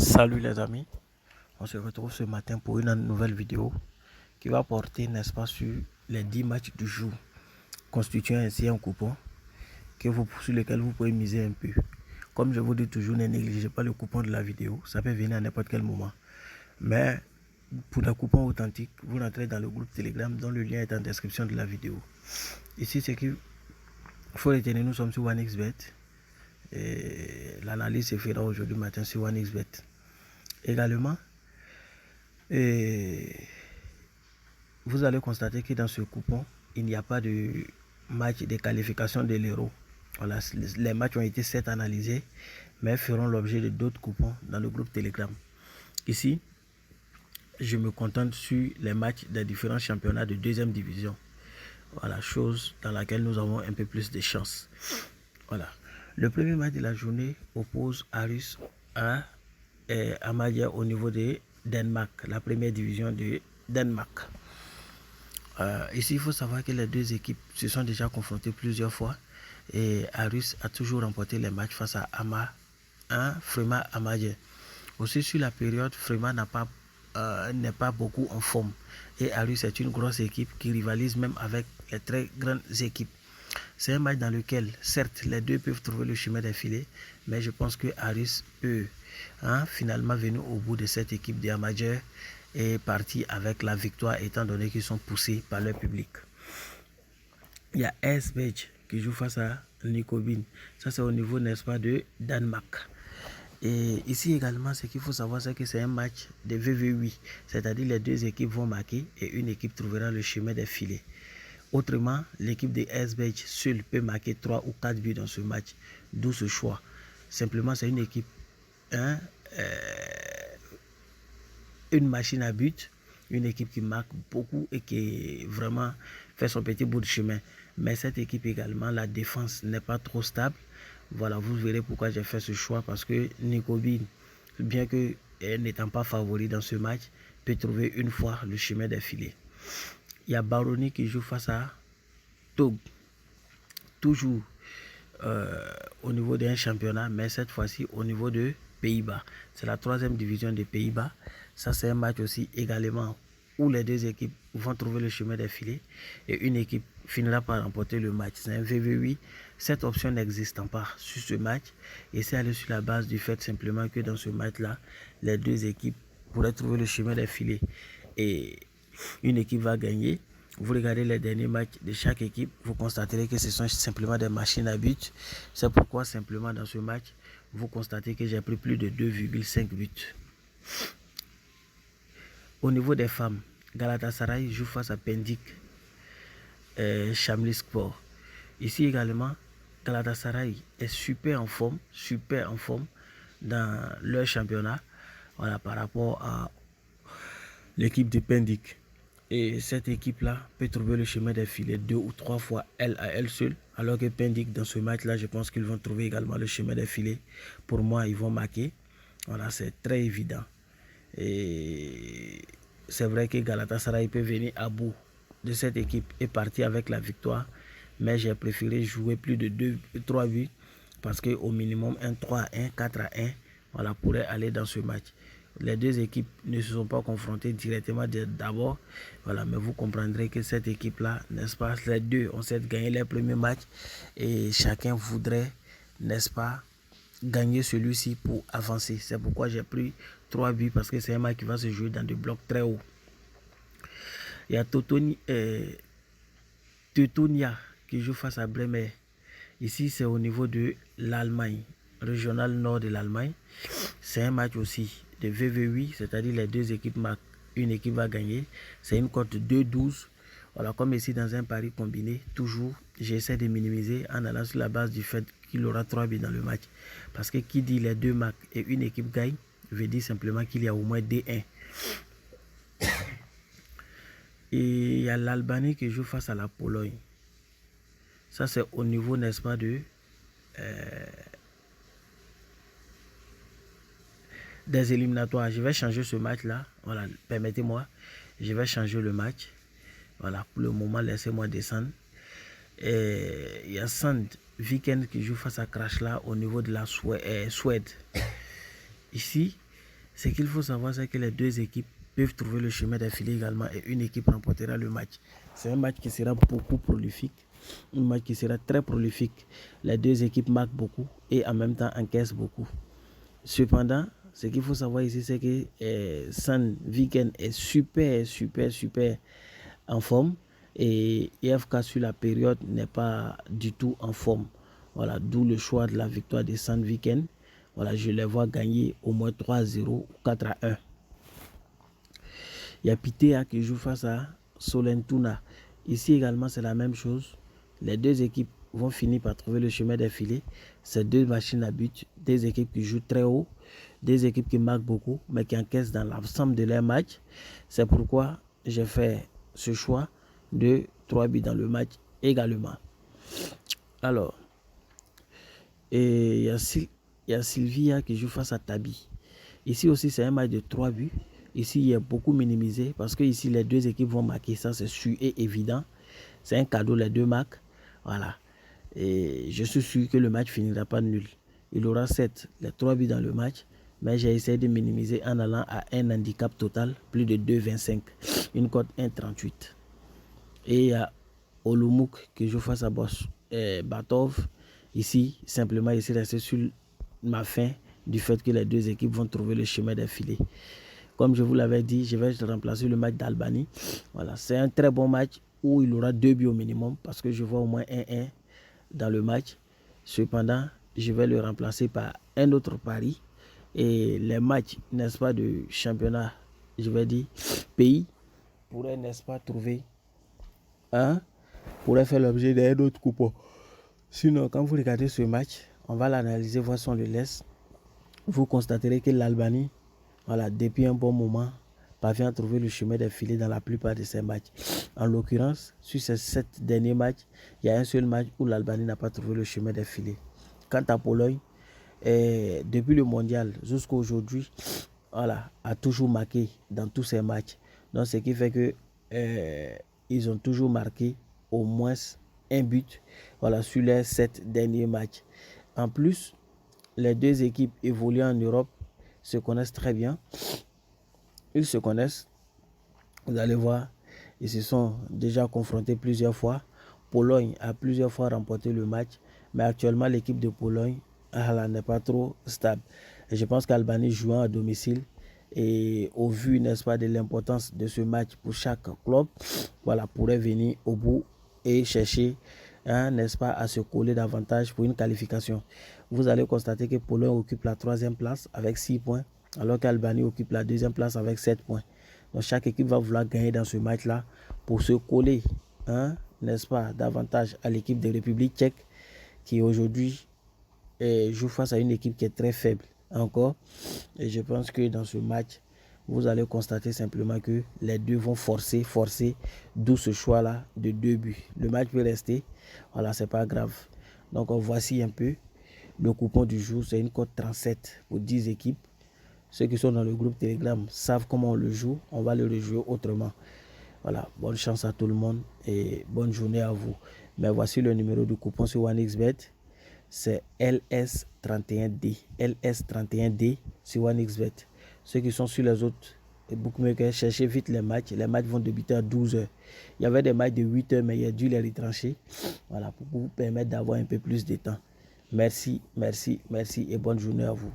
Salut les amis, on se retrouve ce matin pour une nouvelle vidéo qui va porter, n'est-ce pas, sur les 10 matchs du jour, constituant ainsi un coupon sur lequel vous pouvez miser un peu. Comme je vous dis toujours, ne négligez pas le coupon de la vidéo, ça peut venir à n'importe quel moment. Mais pour des coupons authentiques, vous rentrez dans le groupe Telegram dont le lien est en description de la vidéo. Ici, c'est qu'il faut retenir, nous sommes sur OneXBet. L'analyse se fera aujourd'hui matin sur OneXBet. Également, vous allez constater que dans ce coupon, il n'y a pas de match de qualification de l'Euro. Voilà, les matchs ont été certes analysés, mais feront l'objet de d'autres coupons dans le groupe Telegram. Ici, je me contente sur les matchs des différents championnats de deuxième division. Voilà, chose dans laquelle nous avons un peu plus de chance. Voilà. Le premier match de la journée oppose Aarhus à Amager au niveau de Danemark, la première division de Danemark. Ici, il faut savoir que les deux équipes se sont déjà confrontées plusieurs fois et Aarhus a toujours remporté les matchs face à Fremad Amager. Aussi, sur la période, Fremad n'est pas beaucoup en forme et Aarhus est une grosse équipe qui rivalise même avec les très grandes équipes. C'est un match dans lequel, certes, les deux peuvent trouver le chemin des filets, mais je pense que Aarhus peut finalement venir au bout de cette équipe de Amager est parti avec la victoire étant donné qu'ils sont poussés par leur public. Il y a Esbjerg qui joue face à Nykøbing. Ça c'est au niveau, n'est-ce pas, de Danemark. Et ici également, ce qu'il faut savoir, c'est que c'est un match de VV8, c'est-à-dire les deux équipes vont marquer et une équipe trouvera le chemin des filets. Autrement, l'équipe de Esbjerg seule peut marquer 3 ou 4 buts dans ce match, d'où ce choix. Simplement, c'est une équipe, une machine à but, une équipe qui marque beaucoup et qui vraiment fait son petit bout de chemin. Mais cette équipe également, la défense n'est pas trop stable. Voilà, vous verrez pourquoi j'ai fait ce choix, parce que Nykøbing, bien que n'étant pas favori dans ce match, peut trouver une fois le chemin des filets. Il y a Baroni qui joue face à Tog, toujours au niveau d'un championnat, mais cette fois-ci au niveau de Pays-Bas. C'est la 3e division des Pays-Bas. Ça, c'est un match aussi également où les deux équipes vont trouver le chemin des filets et une équipe finira par remporter le match. C'est un VV8. Cette option n'existant pas sur ce match et c'est allé sur la base du fait simplement que dans ce match-là, les deux équipes pourraient trouver le chemin des filets et une équipe va gagner. Vous regardez les derniers matchs de chaque équipe, vous constaterez que ce sont simplement des machines à but. C'est pourquoi simplement dans ce match, vous constatez que j'ai pris plus de 2,5 buts. Au niveau des femmes, Galatasaray joue face à Pendik Şanlıurfa. Ici également, Galatasaray est super en forme dans leur championnat, voilà, par rapport à l'équipe de Pendik. Et cette équipe-là peut trouver le chemin des filets 2 ou 3 fois elle à elle seule. Alors que Pendik, dans ce match-là, je pense qu'ils vont trouver également le chemin des filets. Pour moi, ils vont marquer. Voilà, c'est très évident. Et c'est vrai que Galatasaray peut venir à bout de cette équipe et partir avec la victoire. Mais j'ai préféré jouer plus de 2-3 buts parce qu'au minimum, un 3-1, 4-1, voilà, pourrait aller dans ce match. Les deux équipes ne se sont pas confrontées directement d'abord. Voilà, mais vous comprendrez que cette équipe-là, n'est-ce pas, les deux ont certes gagné leur premier match et chacun voudrait, n'est-ce pas, gagner celui-ci pour avancer. C'est pourquoi j'ai pris 3 buts parce que c'est un match qui va se jouer dans des blocs très hauts. Il y a Teutonia qui joue face à Bremen. Ici, c'est au niveau de l'Allemagne, régional nord de l'Allemagne. C'est un match aussi de VV8, c'est-à-dire les deux équipes marquent, une équipe va gagner. C'est une cote 2,12. Voilà, comme ici dans un pari combiné, toujours, j'essaie de minimiser en allant sur la base du fait qu'il aura 3 buts dans le match. Parce que qui dit les deux marques et une équipe gagne, veut dire simplement qu'il y a au moins 2-1. Et il y a l'Albanie qui joue face à la Pologne. Ça, c'est au niveau, n'est-ce pas, des éliminatoires. Je vais changer ce match-là. Voilà, permettez-moi. Je vais changer le match. Voilà, pour le moment, laissez-moi descendre. Et il y a Sand Weekend qui joue face à Krasla au niveau de la Suède. Ici, Ce qu'il faut savoir, c'est que les deux équipes peuvent trouver le chemin d'affilée également et une équipe remportera le match. C'est un match qui sera beaucoup prolifique, un match qui sera très prolifique. Les deux équipes marquent beaucoup et en même temps encaissent beaucoup. Cependant, ce qu'il faut savoir ici, c'est que Sandviken est super en forme et EFK sur la période n'est pas du tout en forme. Voilà, d'où le choix de la victoire de Sandviken. Voilà, je les vois gagner au moins 3-0 ou 4-1. Il y a Pitea qui joue face à Solentuna. Ici également, c'est la même chose. Les deux équipes vont finir par trouver le chemin des filets. C'est deux machines à but, des équipes qui jouent très haut, des équipes qui marquent beaucoup, mais qui encaissent dans l'ensemble de leur match. C'est pourquoi j'ai fait ce choix de 3 buts dans le match également. Alors, il y a Sylvia qui joue face à Tabi. Ici aussi, c'est un match de 3 buts. Ici, il est beaucoup minimisé parce que ici, les deux équipes vont marquer. Ça, c'est sûr et évident. C'est un cadeau, les deux marques. Voilà. Et je suis sûr que le match finira pas nul. Il aura 7, les 3 buts dans le match. Mais j'ai essayé de minimiser en allant à un handicap total, plus de 2,25. Une cote 1,38. Et il y a Olomouc qui joue face à Batov. Ici, simplement, ici, rester sur ma faim du fait que les deux équipes vont trouver le chemin des filets. Comme je vous l'avais dit, je vais remplacer le match d'Albanie. Voilà, c'est un très bon match où il aura 2 buts au minimum parce que je vois au moins 1-1 dans le match. Cependant, je vais le remplacer par un autre pari. Et les matchs, n'est-ce pas, de championnat, je vais dire, pays, pourraient, n'est-ce pas, pourrait faire l'objet d'un autre coupon. Sinon, quand vous regardez ce match, on va l'analyser, voir si on le laisse. Vous constaterez que l'Albanie, voilà, depuis un bon moment, parvient à trouver le chemin des filets dans la plupart de ses matchs. En l'occurrence, sur ces 7 derniers matchs, il y a un seul match où l'Albanie n'a pas trouvé le chemin des filets. Quant à Pologne, depuis le mondial jusqu'à aujourd'hui, voilà, a toujours marqué dans tous ses matchs. Donc, ce qui fait que ils ont toujours marqué au moins un but, voilà, sur les 7 derniers matchs. En plus, les deux équipes évoluant en Europe se connaissent très bien. Ils se connaissent. Vous allez voir, ils se sont déjà confrontés plusieurs fois. Pologne a plusieurs fois remporté le match, mais actuellement l'équipe de Pologne n'est pas trop stable. Et je pense qu'Albanie jouant à domicile et au vu, n'est-ce pas, de l'importance de ce match pour chaque club, voilà, pourrait venir au bout et chercher, n'est-ce pas, à se coller davantage pour une qualification. Vous allez constater que Pologne occupe la 3e place avec 6 points, alors qu'Albanie occupe la 2e place avec 7 points. Donc chaque équipe va vouloir gagner dans ce match-là pour se coller, n'est-ce pas, davantage à l'équipe de République tchèque qui aujourd'hui joue face à une équipe qui est très faible encore. Et je pense que dans ce match, vous allez constater simplement que les deux vont forcer, d'où ce choix-là de 2 buts. Le match peut rester, voilà, c'est pas grave. Donc voici un peu le coupon du jour, c'est une cote 37 pour 10 équipes. Ceux qui sont dans le groupe Telegram savent comment on le joue, on va le rejouer autrement. Voilà, bonne chance à tout le monde et bonne journée à vous. Mais voici le numéro de coupon sur OneXBet, c'est LS31D. LS31D sur OneXBet. Ceux qui sont sur les autres bookmakers, cherchez vite les matchs. Les matchs vont débuter à 12h. Il y avait des matchs de 8h, mais il a dû les retrancher. Voilà, pour vous permettre d'avoir un peu plus de temps. Merci et bonne journée à vous.